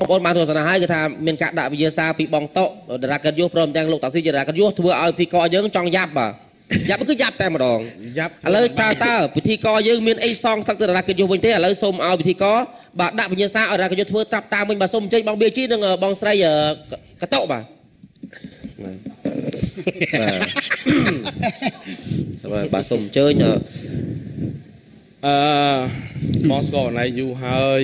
បងប្អូនបានទស្សនាហើយគឺថាមានការដាក់វិញ្ញាសាពីបងតោតារាកិតយុះព្រមទាំងលោកតាស៊ីជាតារាកិតយុះធ្វើឲ្យពិធីករយើងចង់យ៉ាប់បាទយ៉ាប់គឺយ៉ាប់តែម្ដងយ៉ាប់ឥឡូវតើពិធីករយើងមានអីសងសឹកទៅតារាកិតយុះវិញទេឥឡូវសូមឲ្យពិធីករបាទដាក់វិញ្ញាសាឲ្យតារាកិតយុះធ្វើតាប់តាមវិញបាទសូមអញ្ជើញបងបៀជីនិងបងស្រីកតោបាទបាទសូមអញ្ជើញបងស្គាល់អូនឯងយូរហើយ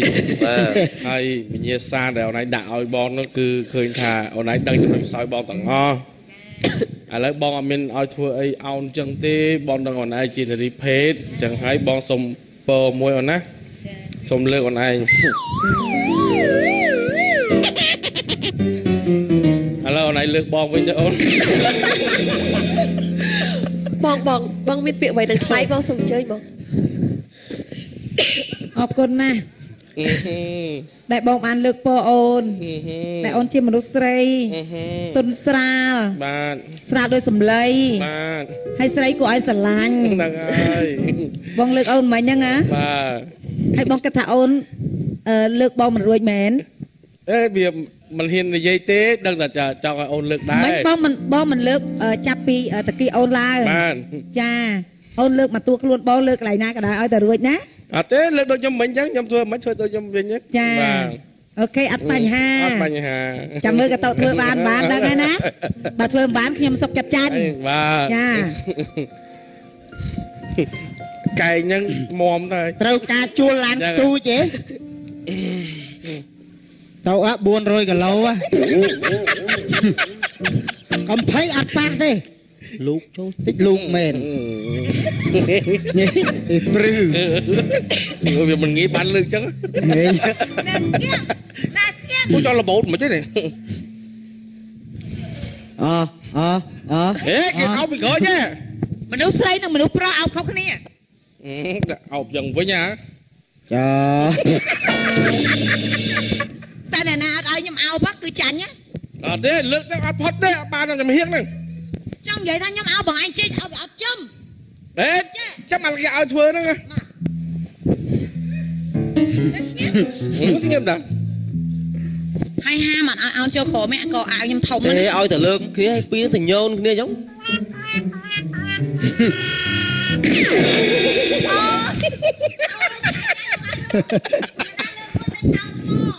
ហើយវិញ្ញាសាដែលអូនឯងដាក់ឲ្យបងនោះគឺឃើញថាអូនឯងដឹងចំណុចខ្សោយបងទាំងអស់ឥឡូវបងអត់មានឲ្យធ្វើអីអោនចឹងទេបងដឹងអូនឯងជានារីភេទចឹងហើយបងសុំពរមួយអូនណាសុំលើកអូនឯងឥឡូវអូនឯងលើកបងវិញទៅអូនបងមានពាក្យអ្វីនឹងថ្លៃបងសូមអញ្ជើញបងអរគុណណាស់ដែលបងបានលើកពរអូនដែលអូនជាមនុស្សស្រីទុនស្រាលបាទស្រាលដោយសម្លៃបាទហើយស្រីគួរឲ្យស្រឡាញ់ហ្នឹងហើយបងលើកអូនមិញហ្នឹងណាបាទហើយបងគិតថាអូនលើកបងមិនរួចមែនវាមិនហ៊ាននិយាយទេដឹងតែចង់ឲ្យអូនលើកដែរមិនបងមិនលើកចាប់ពីតាគីអូនឡើងបាទចាអូនលើកមកតួខ្លួនបងលើកកន្លែងណាក៏ដោយឲ្យតែរួចណាអត់ទេលើកដូចខ្ញុំមិញអញ្ចឹងខ្ញុំធ្វើមិនធ្វើដូចខ្ញុំវិញចាអូខេអត់បញ្ហាចាំមើលក៏តធ្វើបានដឹងហើយណាបើធ្វើមិនបានខ្ញុំសុកចិត្តចាញ់បាទចាកែងហ្នឹងមុំទៅត្រូវការជួលឡានស្ទូចទេទៅ400គីឡូកំភៃអត់ប៉ះទេលោកចូលតិចលោកមែនព្រឺវាមិនងាយបានលើកចឹងងាយណាស្គាល់គូចង់របូតមិនទេនេះគេអោបពីក្រោយទេមនុស្សស្រីនិងមនុស្សប្រុសអោបខុសគ្នាអោបយ៉ាងវិញហ៎ចាតែអ្នកណាអត់ឲ្យខ្ញុំអោបគឺចាញ់ណាអត់ទេលើកទៅអត់ផុតទេបានតែខ្ញុំហៀងហ្នឹងចង់និយាយថាខ្ញុំអោបបងឯងជិះអោបអត់ចំចាំមកគេឲ្យធ្វើហ្នឹងស្ងៀមតាហើយហាមអត់ឲ្យអោនចូលក្រមក៏អាវខ្ញុំធំហ្នឹងឲ្យតែលើកគ្នាឲ្យពីរទៅញូនគ្នាអញ្ចឹង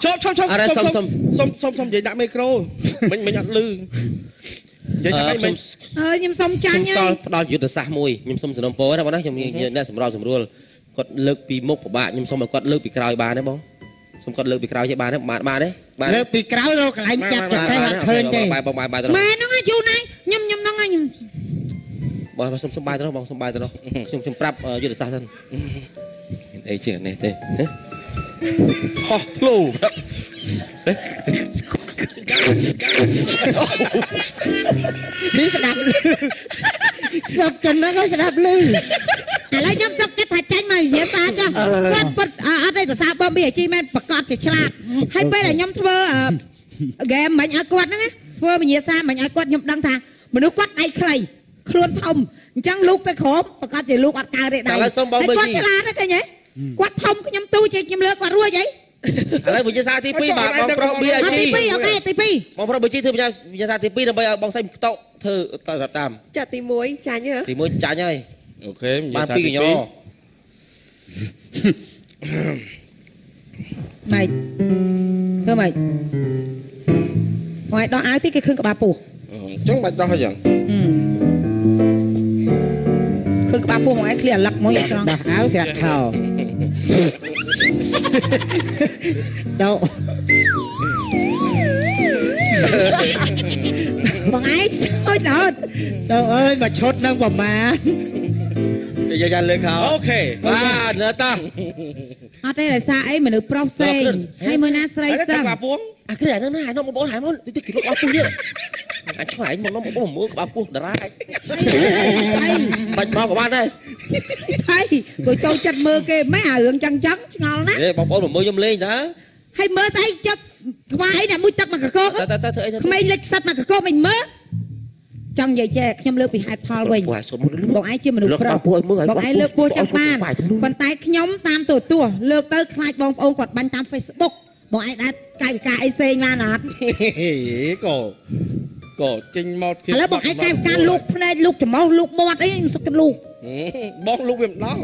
ឈប់សុំនិយាយដាក់មីក្រូមិញអត់លឺនិយាយថាមិនខ្ញុំសុំចាញ់ហើយផ្ដល់យុទ្ធសាស្ត្រមួយខ្ញុំសុំសំណពរណាបងណាខ្ញុំអ្នកសម្របសម្រួលគាត់លើកពីមុខពិបាកខ្ញុំសុំឲ្យគាត់លើកពីក្រោយបានទេបងសុំគាត់លើកពីក្រោយទេបានទេបានទេលើកពីក្រោយរកកន្លែងចាប់ចិត្តតែអត់ឃើញទេបាយបងបាយទៅម៉ែហ្នឹងយូរណាស់ខ្ញុំហ្នឹងខ្ញុំបងសុំបាយទៅបងសុំបាយទៅខ្ញុំប្រាប់យុទ្ធសាស្ត្រសិនអីជានេះទេហោះធ្លូនេះស្ដាប់សុកចិត្តណាស់ស្ដាប់លឺឥឡូវខ្ញុំសុកចិត្តថាចាញ់មកវិញ្ញាសាចុះគាត់ពិតអត់ទេសាបងប៊ីអាជីមែនប្រកាសជាឆ្លាតហើយពេលដែលខ្ញុំធ្វើហ្គេមមិញឲ្យគាត់ហ្នឹងធ្វើវិញ្ញាសាមិញឲ្យគាត់ខ្ញុំដឹងថាមនុស្សគាត់ដៃខ្លីខ្លួនធំអញ្ចឹងលោកទៅក្រោមប្រកាសជាលោកអត់កើទេដៃហើយគាត់ឆ្លាតណាស់ឃើញទេគាត់ធំខ្ញុំទូជិះខ្ញុំលើគាត់រួចអីឥឡូវវិញ្ញាសាទី2បាទបងប្រុស BIG ទី2អូខេទី2បងប្រុស BIG ធ្វើវិញ្ញាសាទី2ដើម្បីឲ្យបងស្រីផ្តុកធ្វើតាមចាត់ទី1ចាញ់ហ៎ទី1ចាញ់ហើយអូខេវិញ្ញាសាទី2ម៉េចធ្វើម៉េចបងឲ្យដោះអាវទីគេឃើញក្បាលពោះអញ្ចឹងមិនដោះអញ្ចឹងឃើញក្បាលពោះមកឯងឃ្លៀអាឡឹកមួយត្រង់ដោះអាវស្រាក់ខោដោបងឯងសើចដល់អើយមកឈុតនឹងប្រមាណយកចាលើខោអូខេបាទនៅតាអត់ទេដោយសារអីមនុស្សប្រុសផ្សេងហើយមួយណាស្រីសឹងអាគ្រាហ្នឹងណាហ្នឹងបងប្អូនហែមកតិចគេលុបអស់ពុះទៀតអាចឆ្ងាយមកមកបងមើលក្បាលពោះតារាបាច់មកក៏បានដែរហើយគួរចូលចិត្តមើលគេម៉ែអារឿងចឹងឆ្ងល់ណាបងប្អូនមើលខ្ញុំលេងតាហើយមើលស្អីចិត្តក្បាលអីអ្នកមួយទឹកមកកកកទៅធ្វើអីក្មេងលិចសិតមកកកកមិនមើលចង់និយាយចេះខ្ញុំលើកពីហេតុផលវិញបងឯងជាមនុស្សប្រុសបងឯងលើកពោះចាំបានប៉ុន្តែខ្ញុំតាមទូលើកទៅខ្លាចបងប្អូនគាត់បាញ់តាម Facebook បងឯងដែរកាយវិការអីផ្សេងបានអត់ ក៏ចេញមក ឥឡូវបងឯងកាយវិការលោកភ្នែកលោកច្រមុះលោកមាត់អីសុខលោក បងលោកវាមិនដល់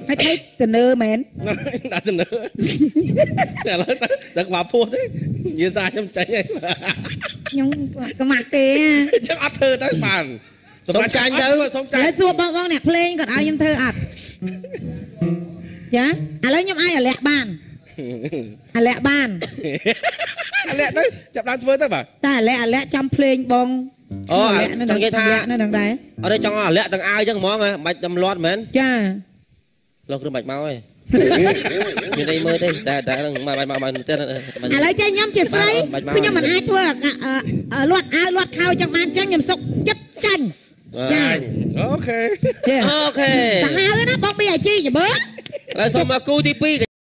ហើយថៃទៅនើមែន ដាក់ទៅលើតែឥឡូវតែក្បាលពោះទេនិយាយសារខ្ញុំចេញហើយ ខ្ញុំក្មាក់គេ ចឹងអត់ធ្វើទៅបាន សុំចាញ់ទៅ សុំចាញ់ ហើយសួរបងអ្នកភ្លេងគាត់ឲ្យខ្ញុំធ្វើអត់ចាឥឡូវខ្ញុំអាចអាលាក់បានអាលាក់បាន អាលាក់ទៅចាប់ដើមធ្វើទៅបាទ តែអាលាក់ចាំភ្លេងបង អូ អាលាក់នៅ ចង់និយាយថា នៅនឹងដែរ អត់ទេចង់ឲ្យលាក់ទាំងអាវចឹងហ្មងមិនបាច់តែលាត់មែន ចា លោកគ្រឿងបាច់មកហើយមានអីមើលទេតែនឹងមកទៀត ឥឡូវចេះខ្ញុំជាស្រីគឺខ្ញុំមិនអាចធ្វើលាត់អាវលាត់ខោចឹងបានចឹងខ្ញុំសុកចិត្តចាញ់ ចា អូខេ ចា អូខេ សាហាវណាបងពីអាជីចាំមើល ឥឡូវសូមមកគូទី2